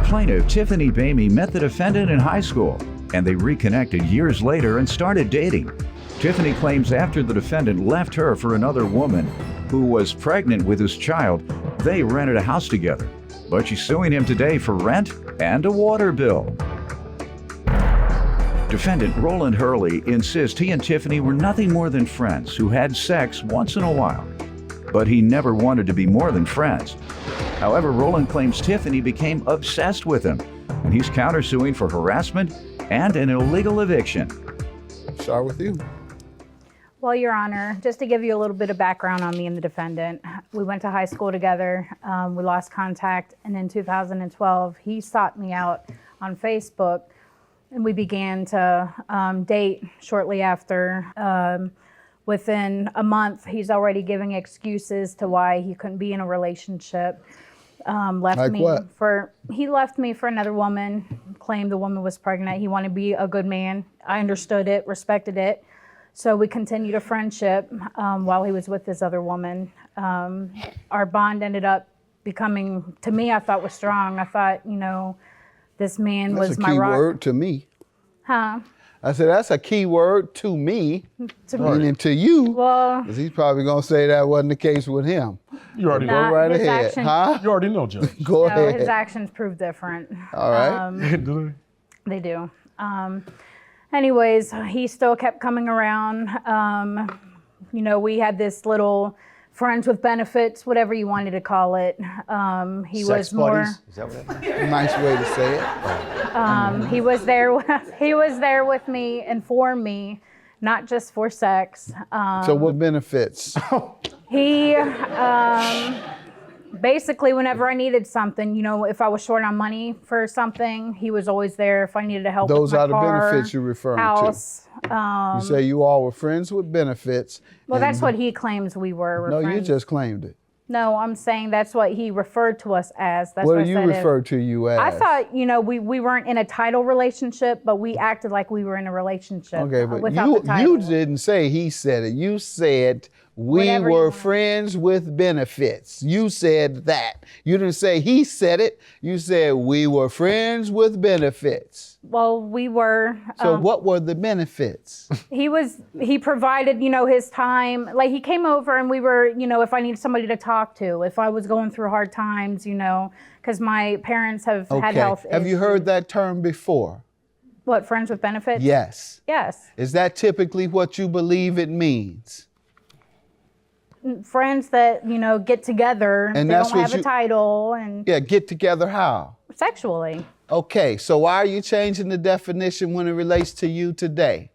Plaintiff Tiffany Bamey met the defendant in high school, and they reconnected years later and started dating. Tiffany claims after the defendant left her for another woman who was pregnant with his child, they rented a house together. But she's suing him today for rent and a water bill. Defendant Roland Hurley insists he and Tiffany were nothing more than friends who had sex once in a while. But he never wanted to be more than friends. However, Roland claims Tiffany became obsessed with him, and he's countersuing for harassment and an illegal eviction. Start with you. Well, Your Honor, just to give you a little bit of background on me and the defendant, we went to high school together. We lost contact, and in 2012, he sought me out on Facebook, and we began to date shortly after. Within a month, he's already giving excuses to why he couldn't be in a relationship. He left me for another woman, claimed the woman was pregnant. He wanted to be a good man. I understood it, respected it. So we continued a friendship while he was with this other woman. Our bond ended up becoming, to me, I thought was strong. I thought, this man was my rock. That's a key word to me. Huh? I said, that's a key word to me. Meaning to you. Well, because he's probably going to say that wasn't the case with him. You already know. Go right ahead. Actions, huh? You already know, Judge. Go ahead. His actions prove different. All right. Do They do. Anyways, he still kept coming around. We had this little friends with benefits, whatever you wanted to call it. He Sex was more. buddies? Is that what that means? Nice way to say it. He was there. He was there with me and for me, not just for sex. So what benefits? He basically, whenever I needed something, if I was short on money for something, he was always there. If I needed help Those with my are the car, benefits you're referring house. to. You say you all were friends with benefits. Well, that's what he claims we were. No, friends. you just claimed it. No, I'm saying that's what he referred to us as. That's What what do I you said refer to you as? I thought, we weren't in a title relationship, but we acted like we were in a relationship. Okay, but without the title. you didn't say he said it. You said we Whatever you were want. friends with benefits. You said that. You didn't say he said it. You said we were friends with benefits. Well, we were. So what were the benefits? He provided, his time. Like he came over and we were, if I needed somebody to talk to, if I was going through hard times, because my parents have had health issues. Have you heard that term before? What, friends with benefits? Yes. Yes. Is that typically what you believe it means? Friends that, get together, And they that's don't what have a title and Yeah, get together how? sexually. Okay, so why are you changing the definition when it relates to you today?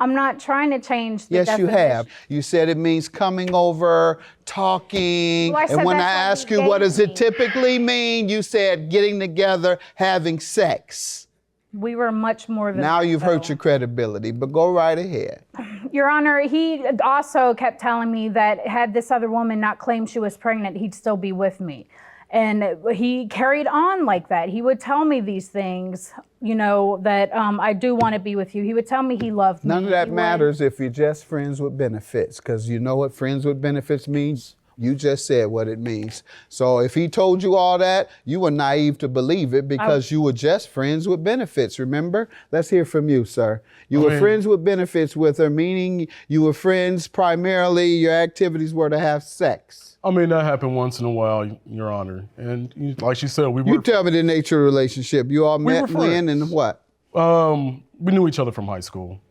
I'm not trying to change the Yes, you definition. have. You said it means coming over, talking. Well, I said and when I that's ask what you he what gave does it me. typically mean, you said getting together, having sex. We were much more than Now that, you've though. hurt your credibility, but go right ahead. Your Honor, he also kept telling me that had this other woman not claimed she was pregnant, he'd still be with me. And he carried on like that. He would tell me these things, that I do want to be with you. He would tell me he loved me. None of that He would- matters if you're just friends with benefits, because you know what friends with benefits means? You just said what it means. So if he told you all that, you were naive to believe it because you were just friends with benefits, remember? Let's hear from you, sir. You were friends with benefits with her, meaning you were friends primarily, your activities were to have sex. I mean, that happened once in a while, Your Honor. And like she said, we were. You tell me the nature of the relationship. You all met were when friends. and what? We knew each other from high school.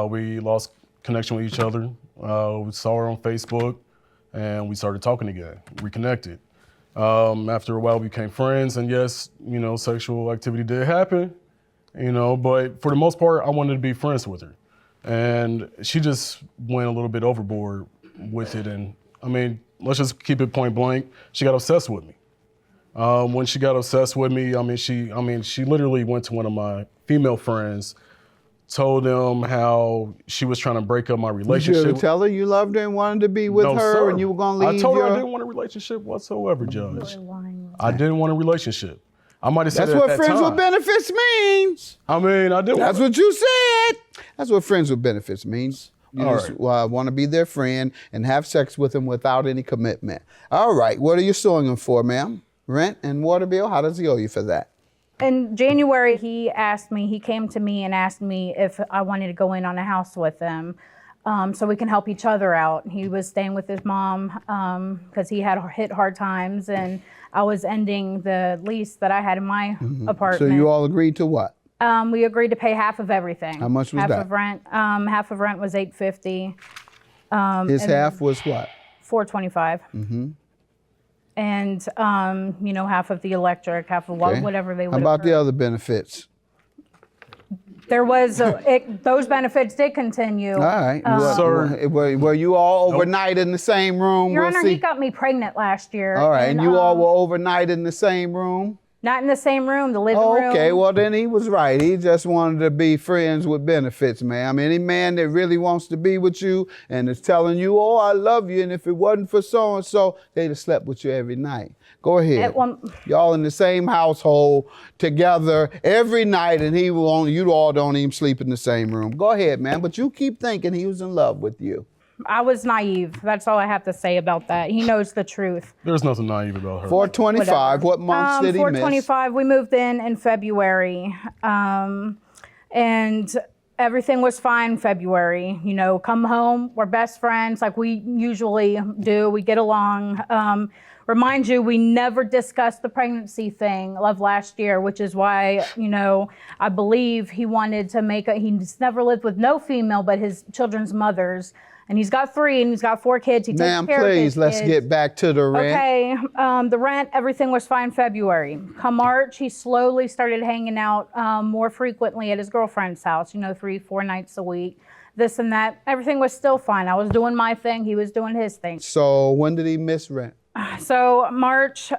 We lost connection with each other. We saw her on Facebook, and we started talking again, reconnected. After a while, we became friends, and yes, sexual activity did happen, but for the most part, I wanted to be friends with her. And she just went a little bit overboard with it, and I mean, let's just keep it point blank, she got obsessed with me. When she got obsessed with me, she literally went to one of my female friends, told them how she was trying to break up my relationship. Did you ever tell her you loved her and wanted to be with No, her sir. and you were going to leave I told her your... I didn't want a relationship whatsoever, Judge. I didn't want a relationship. I might have said That's it what at that friends time. with benefits means. I mean, I didn't That's want what you said. That's what friends with benefits means. You All just right. want to be their friend and have sex with them without any commitment. All right, what are you suing them for, ma'am? rent and water bill? How does he owe you for that? In January, he came to me and asked me if I wanted to go in on a house with him so we can help each other out. He was staying with his mom because he had hit hard times, and I was ending the lease that I had in my apartment. So you all agreed to what? We agreed to pay half of everything. How much was half that? Half of rent was $850. His half was what? $425. And half of the electric, half of whatever they would. How about the other benefits? There was those benefits did continue. All right. Sir. Were you all overnight in the same room? Your We'll Honor, see. he got me pregnant last year. All right, and you all were overnight in the same room? Not in the same room, the living room. Okay, well then he was right. He just wanted to be friends with benefits, ma'am. Any man that really wants to be with you and is telling you, oh, I love you, and if it wasn't for so-and-so, they'd have slept with you every night. Go ahead. Y'all in the same household together every night, and you all don't even sleep in the same room. Go ahead, man, but you keep thinking he was in love with you. I was naive. That's all I have to say about that. He knows the truth. There's nothing naive about her. 425, what months did he miss? 425, we moved in February. And everything was fine in February. Come home, we're best friends like we usually do. We get along. Remind you, we never discussed the pregnancy thing of last year, which is why, I believe he wanted to he's never lived with no female but his children's mothers. And he's got 3 and he's got 4 kids. He takes care of his kids. Ma'am, please, let's get back to the rent. Okay, the rent, everything was fine February. Come March, he slowly started hanging out more frequently at his girlfriend's house, 3-4 nights a week, this and that. Everything was still fine. I was doing my thing, he was doing his thing. So when did he miss rent? So March,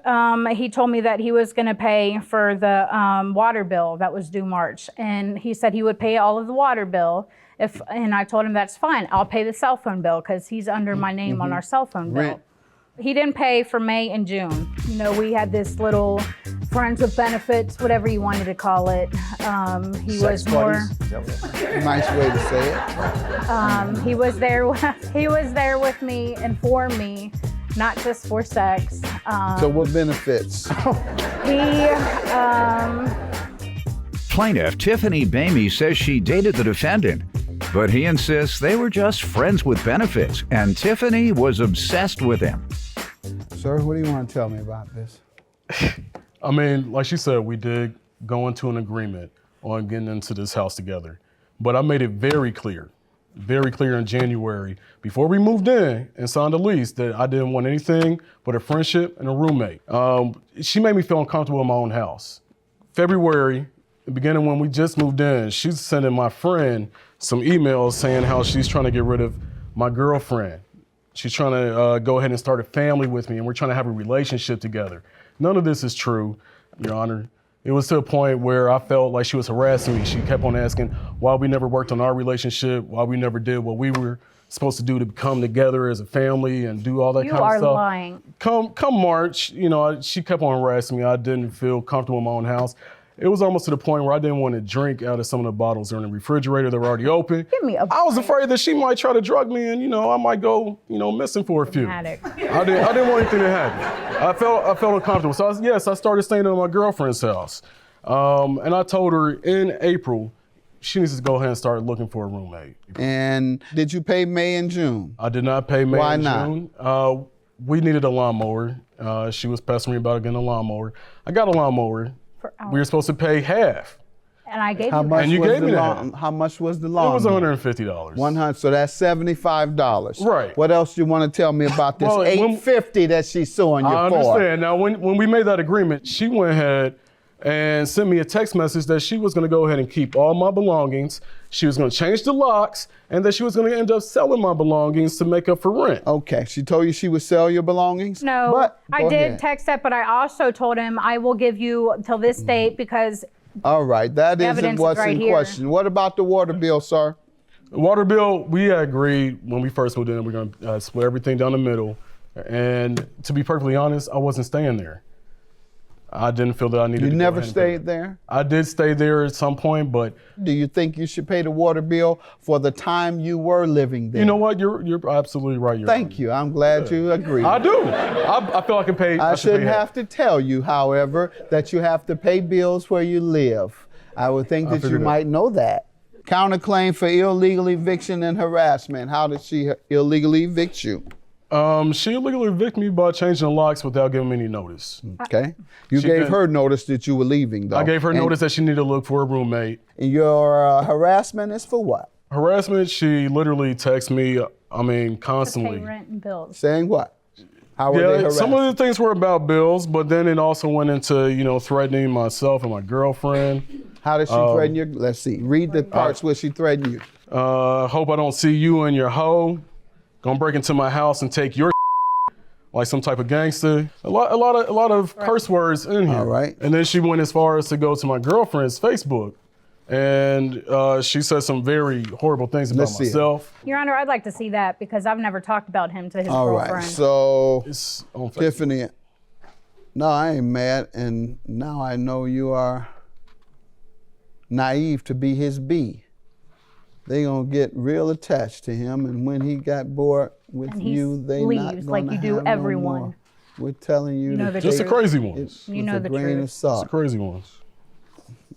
he told me that he was gonna pay for the water bill that was due March. And he said he would pay all of the water bill. And I told him that's fine. I'll pay the cell phone bill because he's under my name on our cell phone bill. Rent. He didn't pay for May and June. We had this little friends with benefits, whatever you wanted to call it. He was more. Nice way to say it. He was there. He was there with me and for me, not just for sex. So what benefits? Plaintiff Tiffany Bamey says she dated the defendant, but he insists they were just friends with benefits, and Tiffany was obsessed with him. Sir, what do you want to tell me about this? I mean, like she said, we did go into an agreement on getting into this house together. But I made it very clear in January, before we moved in and signed a lease, that I didn't want anything but a friendship and a roommate. She made me feel uncomfortable in my own house. February, the beginning when we just moved in, she's sending my friend some emails saying how she's trying to get rid of my girlfriend. She's trying to go ahead and start a family with me, and we're trying to have a relationship together. None of this is true, Your Honor. It was to a point where I felt like she was harassing me. She kept on asking why we never worked on our relationship, why we never did what we were supposed to do to come together as a family and do all that kind of stuff. You are lying. Come March, she kept on harassing me. I didn't feel comfortable in my own house. It was almost to the point where I didn't want to drink out of some of the bottles that are in the refrigerator that were already open. Give me a break. I was afraid that she might try to drug me and, I might go, missing for a few. I didn't want anything to happen. I felt uncomfortable. So I started staying at my girlfriend's house. And I told her in April, she needs to go ahead and start looking for a roommate. And did you pay May and June? I did not pay May and June. Why not? We needed a lawnmower. She was pestering me about getting a lawnmower. I got a lawnmower. We were supposed to pay half. And I gave How you much that. And you was gave the me lawn? that. How much was the lawnmower? It was $150. 100. So that's $75. Right. What else do you want to tell me about this Well, $850 that she's suing you I for? understand. Now, when we made that agreement, she went ahead and sent me a text message that she was going to go ahead and keep all my belongings. She was going to change the locks, and that she was going to end up selling my belongings to make up for rent. Okay. She told you she would sell your belongings? No, But, I go did ahead. text that, but I also told him I will give you till this date because All right. That isn't evidence is what's right in here. question. What about the water bill, sir? The water bill, we had agreed when we first moved in, we're going to split everything down the middle. And to be perfectly honest, I wasn't staying there. I didn't feel that I needed to You go never ahead and pay. stayed there? I did stay there at some point, but Do you think you should pay the water bill for the time you were living there? you know what? You're absolutely right. Thank you. I'm glad you agree. I do. I feel I can pay. I should shouldn't pay have to tell you, however, that you have to pay bills where you live. I would think that you figured it. might know that. Counterclaim for illegal eviction and harassment. How did she illegally evict you? She illegally evicted me by changing the locks without giving me any notice. Okay. You She gave did. her notice that you were leaving, though. I gave her And notice that she needed to look for a roommate. Your harassment is for what? Harassment, she literally texts me, constantly. Pay rent and bills. Saying what? How were they Yeah, harassed? some of the things were about bills, but then it also went into, threatening myself and my girlfriend. How did she threaten you? Let's see. Read the parts where she threatened you. Hope I don't see you and your hoe. Gonna break into my house and take your like some type of gangster. A lot of curse words in here. All right. And then she went as far as to go to my girlfriend's Facebook. And she said some very horrible things about Let's see it. myself. Your Honor, I'd like to see that because I've never talked about him to his All girlfriend. right. So, It's on Facebook. Tiffany, no, I ain't mad. And now I know you are naive to be his bee. They gonna get real attached to him, and when he got bored with And he you, they leaves not gonna like you do have no everyone. more. We're telling you, know to the take Just the truth. crazy it ones. You with know a the grain truth. of Just the salt. crazy ones.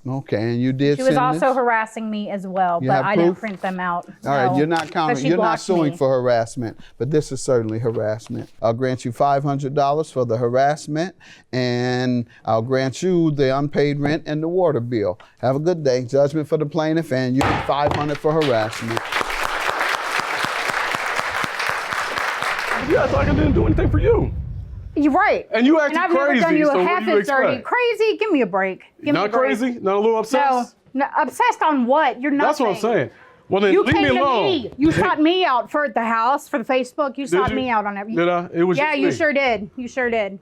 Okay, and you did She was send also this? harassing me as well, You but have I didn't proof? print them out. All right, No, you're not 'cause counting. she You're not blocked suing me. for harassment, but this is certainly harassment. I'll grant you $500 for the harassment, and I'll grant you the unpaid rent and the water bill. Have a good day. Judgment for the plaintiff, and you get $500 for harassment. You act like I didn't do anything for you. You're right. And you acted And I've never done crazy, you so a what half do you as dirty. expect? Crazy? Give me a break. Give me a Not break. crazy? Not a little No, obsessed? no, obsessed on what? You're nothing. That's what I'm saying. Well, then You leave came me to alone. me. You sought me out for the house, for the Facebook. You sought you? me out on everything. Did I? It was Yeah, just you me. sure did. You sure did.